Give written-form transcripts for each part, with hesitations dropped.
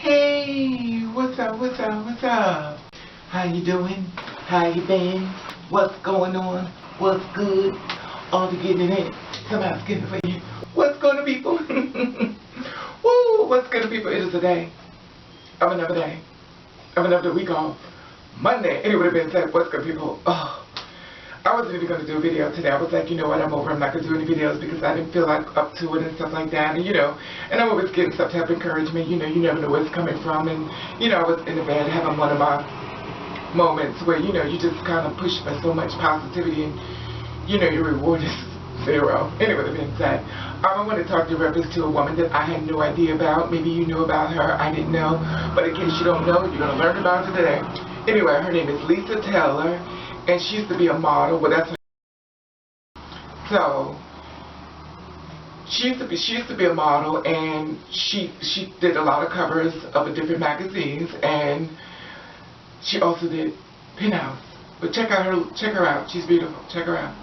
Hey, what's up, what's up, what's up? How you doing? How you been? What's going on? What's good? All the getting in it. Somebody's getting it for you. What's going on, people? Woo, what's good, people? It is a day of another day of another week off. Monday. And it would have been said, what's good, people? Oh, I wasn't even going to do a video today. I was like, you know what, I'm over. I'm not going to do any videos because I didn't feel like up to it and stuff like that. And, and I'm always getting stuff to help encourage me. You never know where it's coming from. And, I was in the bed having one of my moments where, you just kind of push by so much positivity and, your reward is zero. Anyway, that being said, I want to talk in reference to a woman that I had no idea about. Maybe you knew about her. I didn't know. But in case you don't know, you're going to learn about her today. Anyway, her name is Lisa Taylor. And she used to be a model. Well, that's her. So she used to be a model, and she did a lot of covers of different magazines, and she also did Penthouse. But check her out. She's beautiful. Check her out.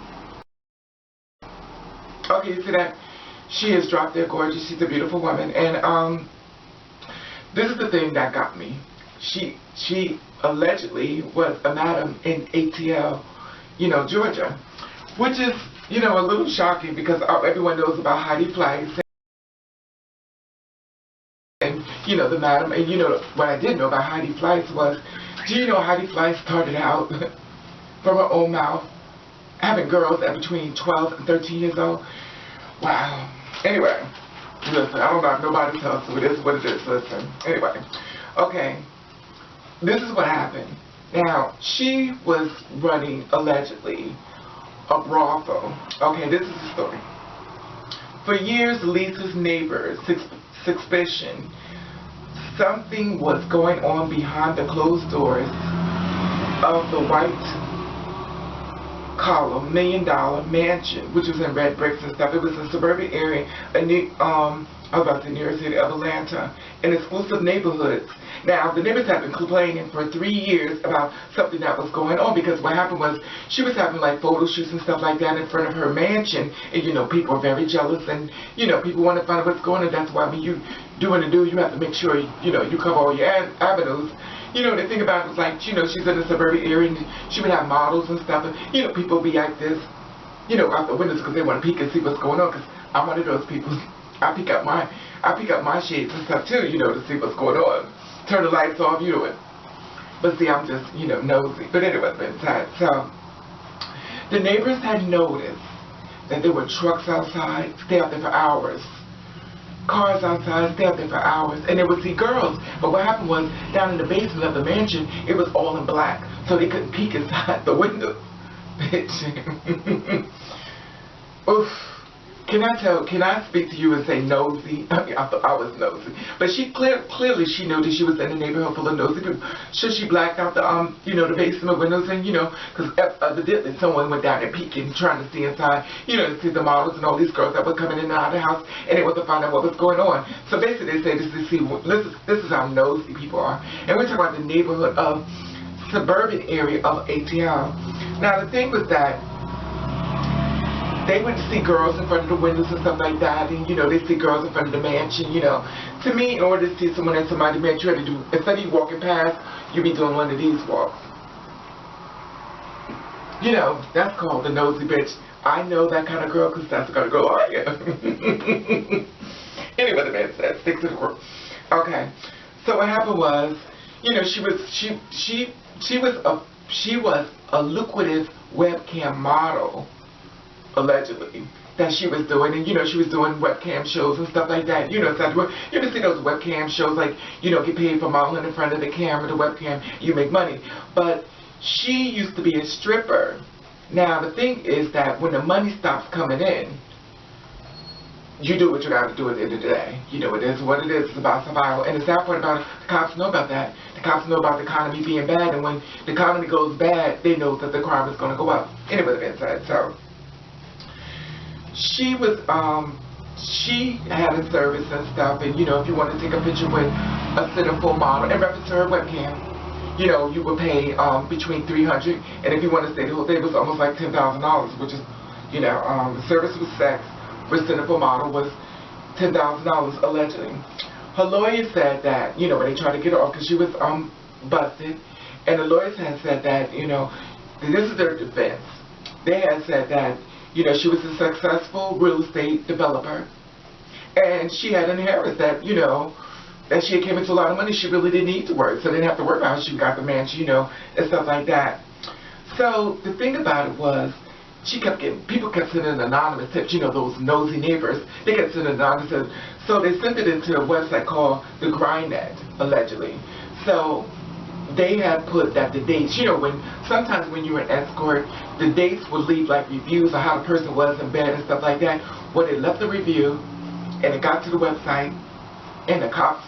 Okay, you see that? She is drop dead gorgeous. She's a beautiful woman, and this is the thing that got me. She allegedly was a madam in ATL, Georgia, which is, a little shocking because everyone knows about Heidi Fleiss and, the madam. And, what I didn't know about Heidi Fleiss was, do you know Heidi Fleiss started out from her own mouth having girls at between 12 and 13 years old? Wow. Anyway, listen, I don't know if nobody tells, so it is what it is. Listen. Anyway, okay. This is what happened. Now, she was running, allegedly, a brothel. Okay, this is the story. For years, Lisa's neighbors suspicion something was going on behind the closed doors of the white-collar, million-dollar mansion, which was in red bricks and stuff. It was a suburban area, I was about to say New York City, of Atlanta, in exclusive neighborhoods. Now, the neighbors had been complaining for 3 years about something that was going on, because what happened was she was having like photo shoots and stuff like that in front of her mansion, and people are very jealous, and people want to find out what's going on. That's why when you doing a do, you have to make sure you cover all your avenues. The thing about it was like, she's in a suburban area, and she would have models and stuff, and people be like this, out the windows because they want to peek and see what's going on. Because I'm one of those people. I pick up my shades and stuff too, to see what's going on. Turn the lights off, it. But see, I'm just, nosy. But anyway, it's been sad. So, the neighbors had noticed that there were trucks outside, stay out there for hours. Cars outside, stay out there for hours. And they would see girls. But what happened was, down in the basement of the mansion, it was all in black. So they couldn't peek inside the window. Bitch. Oof. Can I speak to you and say nosy? I mean, I thought I was nosy. But she clearly she knew that she was in a neighborhood full of nosy people. So she blacked out the, the basement windows, and, because evidently someone went down there peeking, trying to see inside, to see the models and all these girls that were coming in and out of the house, and they wanted to find out what was going on. So basically they say this is how nosy people are. And we're talking about the neighborhood of, suburban area of ATL. Now the thing was that, they would see girls in front of the windows and stuff like that, and they see girls in front of the mansion. To me, in order to see someone in somebody's mansion, you had to do, instead of you walking past, you be doing one of these walks. That's called the nosy bitch. I know that kind of girl because that's the kind of girl I am. Anyway, the man said, stick to the work. Okay, so what happened was, she was a lucrative webcam model. Allegedly, that she was doing, and she was doing webcam shows and stuff like that. You ever see those webcam shows, like, get paid for modeling in front of the camera, the webcam, you make money. But she used to be a stripper. Now the thing is that when the money stops coming in, you do what you got to do at the end of the day. It is what it is. It's about survival. And the sad part about it, the cops know about that. The cops know about the economy being bad, and when the economy goes bad, they know that the crime is going to go up. Anyway, that's sad. So she had a service and stuff, and if you want to take a picture with a centerfold model in reference to her webcam, you would pay between $300, and if you want to stay the whole day, it was almost like $10,000, which is, the service was sex, with centerfold model was $10,000 allegedly. her lawyer said that, when they tried to get her off, because she was busted, and the lawyers had said that, this is their defense. They had said that, she was a successful real estate developer, and she had inherited that, that she had came into a lot of money. She really didn't need to work, so they didn't have to worry about how she got the mansion, and stuff like that. So the thing about it was, people kept sending anonymous tips, those nosy neighbors. They kept sending anonymous tips. So they sent it into a website called the Grindnet, allegedly. So they had put that the dates, sometimes when you're an escort, the dates would leave like reviews of how the person was in bed and stuff like that. Well, they left the review, and it got to the website, and the cops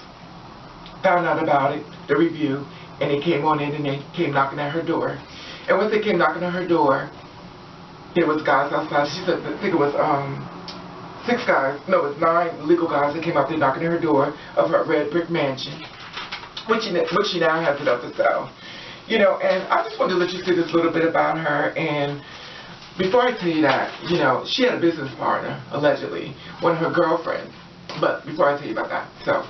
found out about it, the review, and they came on in and they came knocking at her door. And once they came knocking at her door, there was guys outside. She said, I think it was 6 guys, no, it was 9 legal guys that came out there knocking at her door of her red brick mansion, which she now has it up for sale. And I just wanted to let you see this little bit about her. And before I tell you that, she had a business partner, allegedly, one of her girlfriends. But before I tell you about that, so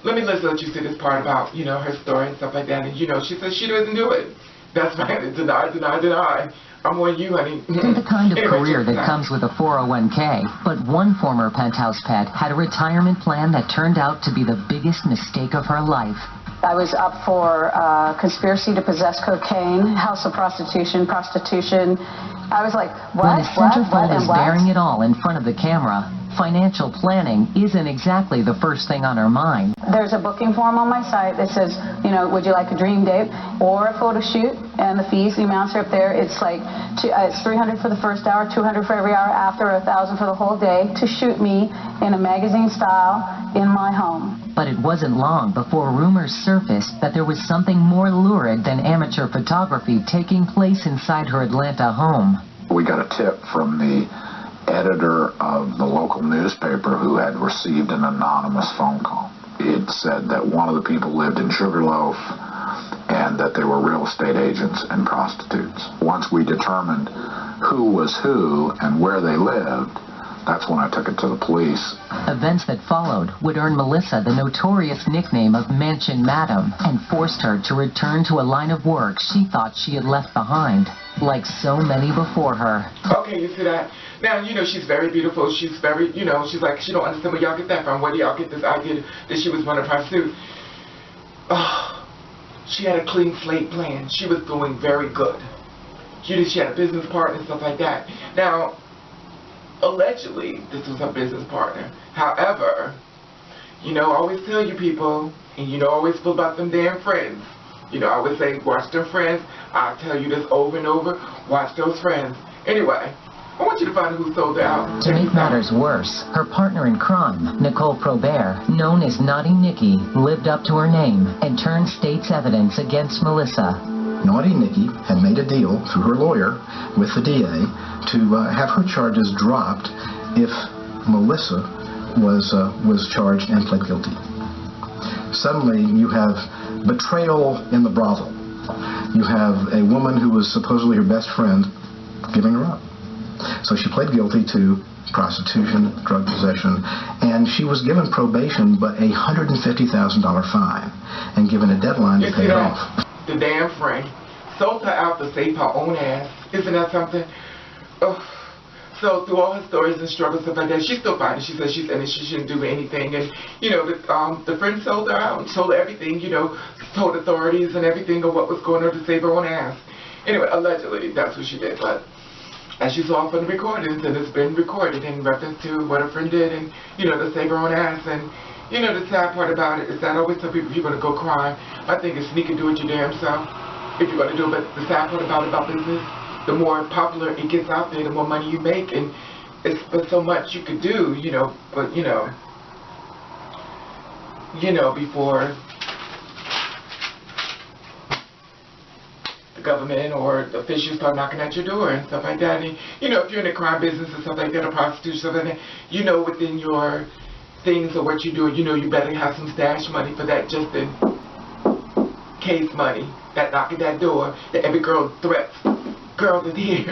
let me let you see this part about, her story and stuff like that. And, she said she doesn't do it. That's right. Deny. I'm on you, honey. It's the kind of career that comes with a 401k. But one former penthouse pet had a retirement plan that turned out to be the biggest mistake of her life. I was up for conspiracy to possess cocaine, house of prostitution. I was like, what? When a centerfold is bearing it all in front of the camera, financial planning isn't exactly the first thing on her mind. There's a booking form on my site that says, would you like a dream date or a photo shoot? And the fees, the amounts are up there. It's like, it's $300 for the first hour, $200 for every hour after, $1,000 for the whole day to shoot me in a magazine style in my home. But it wasn't long before rumors surfaced that there was something more lurid than amateur photography taking place inside her Atlanta home. We got a tip from the editor of the local newspaper who had received an anonymous phone call. It said that one of the people lived in Sugarloaf and that they were real estate agents and prostitutes. Once we determined who was who and where they lived, that's when I took it to the police. Events that followed would earn Melissa the notorious nickname of Mansion Madam and forced her to return to a line of work she thought she had left behind, like so many before her. Okay, you see that? Now, she's very beautiful. She's very, she's like, she don't understand where y'all get that from. Where do y'all get this idea that she was running a prostitute? She had a clean slate plan. She was doing very good. She had a business partner and stuff like that. Now, allegedly, this was her business partner. However, I always tell you people, and always feel about them damn friends. I always say, watch their friends. I tell you this over and over, watch those friends. Anyway, I want you to find out who sold out. To make matters worse, her partner in crime, Nicole Probert, known as Naughty Nikki, lived up to her name and turned state's evidence against Melissa. Naughty Nikki had made a deal through her lawyer with the DA to have her charges dropped if Melissa was charged and pled guilty. Suddenly, you have betrayal in the brothel. You have a woman who was supposedly her best friend giving her up. So she pled guilty to prostitution, drug possession, and she was given probation but a $150,000 fine and given a deadline to pay it off. The damn friend sold her out to save her own ass. Isn't that something? So through all her stories and struggles and stuff like that, she's still fighting. She says she's innocent, she shouldn't do anything. And, the friend sold her out, told her everything, told authorities and everything of what was going on to save her own ass. Anyway, allegedly, that's what she did. But as you saw from the recordings, and it's been recorded in reference to what her friend did and, to save her own ass. And, the sad part about it is that I always tell people if you're going to go crime, I think it's sneak and do it your damn self if you're going to do it. But the sad part about business, the more popular it gets out there, the more money you make, and it's but so much you could do, but before the government or the officials start knocking at your door and stuff like that. And if you're in the crime business and stuff like that, or prostitution, stuff like that, within your things or what you do, you better have some stash money for that just in case money, that knock at that door, that every girl threats. Girls in here.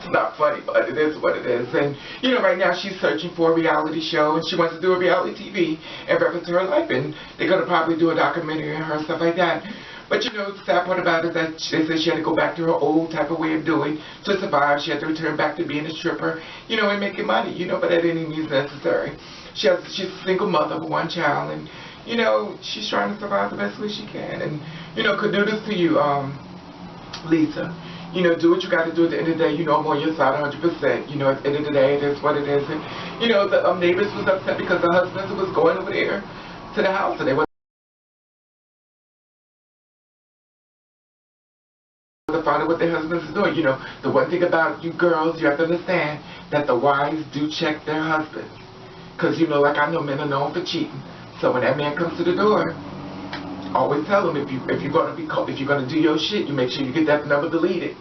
It's not funny, but it is what it is. And, you know, right now she's searching for a reality show, and she wants to do a reality TV in reference to her life, and they're going to probably do a documentary on her, stuff like that. But, you know, the sad part about it is that they said she had to go back to her old type of way of doing to survive. She had to return back to being a stripper, you know, and making money, you know, but at any means necessary. She's a single mother with one child, and, you know, she's trying to survive the best way she can. And, you know, kudos to you, Lisa. You know, do what you got to do at the end of the day. You know, I'm on your side 100%. You know, at the end of the day, it is what it is. And, you know, the neighbors was upset because the husbands was going over there to the house, and they wasn't to find out what their husbands is doing. You know, the one thing about you girls, you have to understand that the wives do check their husbands. Because, you know, like I know men are known for cheating. So when that man comes to the door, always tell them if you're gonna do your shit, you make sure you get that number deleted.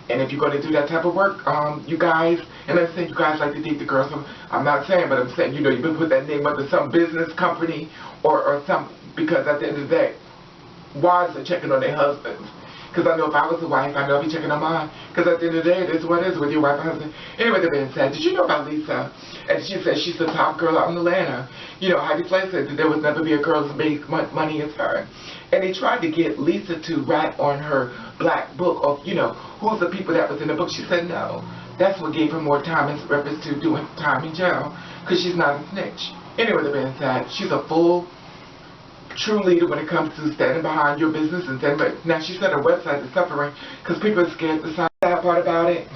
And if you're gonna do that type of work, you guys, and let's say you guys like to date the girls. I'm not saying, but I'm saying, you know, you can put that name under some business company or something, because at the end of the day, wives are checking on their husbands. Because I know if I was a wife, I know I'd be checking on mine. Because at the end of the day, it is what it is with your wife and husband. Anyway, that being said, did you know about Lisa? And she said she's the top girl out in Atlanta. You know, Heidi Flair said that there would never be a girl as big money as her. And they tried to get Lisa to write on her black book of, you know, who's the people that was in the book. She said no. That's what gave her more time in reference to doing time in jail. Because she's not a snitch. Anyway, that being said, she's a full true leader when it comes to standing behind your business and standing. Now she said her website is suffering because people are scared to sign. That part about it,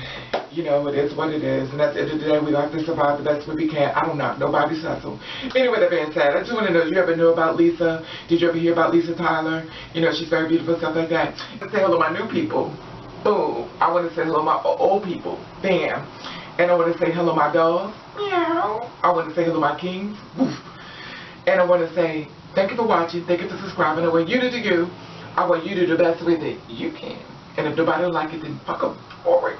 you know, it is what it is, and at the end of the day, we like to survive the best way we can. I don't knock nobody's hustle. Anyway, that being said, I just want to know, you ever know about Lisa? Did you ever hear about Lisa Tyler? You know, she's very beautiful, stuff like that. I say hello to my new people. Boom. I want to say hello to my old people. Bam. And I want to say hello to my dogs. Meow. I want to say hello to my kings. Woof. And I want to say thank you for watching. Thank you for subscribing. I want you to do you. I want you to do the best with it you can. And if nobody will like it, then fuck them. Boring.